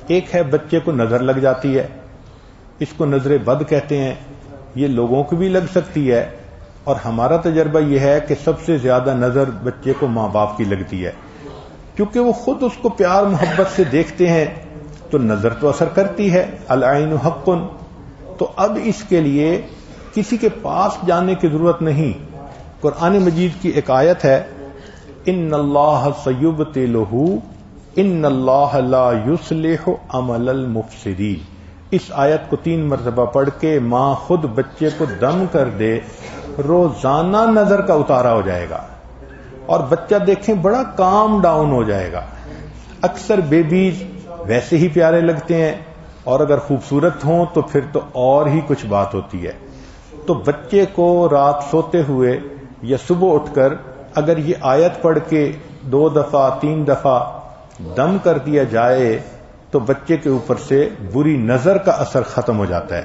ایک ہے بچے کو نظر لگ جاتی ہے، اس کو نظر بد کہتے ہیں، یہ لوگوں کو بھی لگ سکتی ہے، اور ہمارا تجربہ یہ ہے کہ سب سے زیادہ نظر بچے کو ماں باپ کی لگتی ہے، کیونکہ وہ خود اس کو پیار محبت سے دیکھتے ہیں، تو نظر تو اثر کرتی ہے، العین حق۔ تو اب اس کے لیے کسی کے پاس جانے کی ضرورت نہیں، قرآن مجید کی ایک آیت ہے، ان اللہ سیبطلہ ان اللہ لا یصلح عمل المفسدین۔ اس آیت کو 3 مرتبہ پڑھ کے ماں خود بچے کو دم کر دے، روزانہ نظر کا اتارا ہو جائے گا، اور بچہ دیکھیں بڑا کام ڈاؤن ہو جائے گا۔ اکثر بیبیز ویسے ہی پیارے لگتے ہیں، اور اگر خوبصورت ہوں تو پھر تو اور ہی کچھ بات ہوتی ہے۔ تو بچے کو رات سوتے ہوئے یا صبح اٹھ کر اگر یہ آیت پڑھ کے 2 دفعہ 3 دفعہ دم کر دیا جائے تو بچے کے اوپر سے بری نظر کا اثر ختم ہو جاتا ہے۔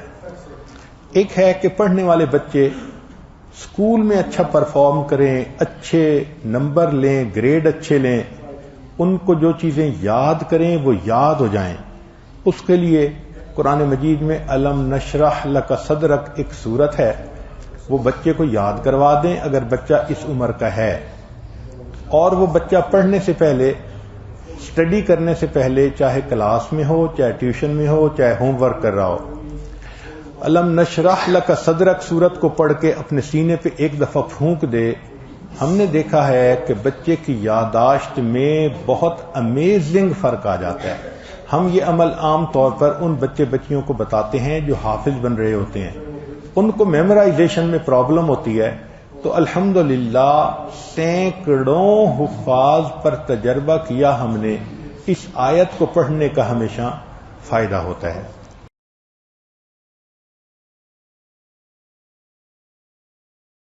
ایک ہے کہ پڑھنے والے بچے اسکول میں اچھا پرفارم کریں، اچھے نمبر لیں، گریڈ اچھے لیں، ان کو جو چیزیں یاد کریں وہ یاد ہو جائیں، اس کے لیے قرآن مجید میں الم نشرح لک صدرک ایک سورت ہے، وہ بچے کو یاد کروا دیں اگر بچہ اس عمر کا ہے، اور وہ بچہ پڑھنے سے پہلے، اسٹڈی کرنے سے پہلے، چاہے کلاس میں ہو، چاہے ٹیوشن میں ہو، چاہے ہوم ورک کر رہا ہو، الم نشرح لک صدرک سورت کو پڑھ کے اپنے سینے پہ ایک دفعہ پھونک دے۔ ہم نے دیکھا ہے کہ بچے کی یادداشت میں بہت امیزنگ فرق آ جاتا ہے۔ ہم یہ عمل عام طور پر ان بچے بچیوں کو بتاتے ہیں جو حافظ بن رہے ہوتے ہیں، ان کو میمورائزیشن میں پرابلم ہوتی ہے، تو الحمدللہ سینکڑوں حفاظ پر تجربہ کیا ہم نے، اس آیت کو پڑھنے کا ہمیشہ فائدہ ہوتا ہے۔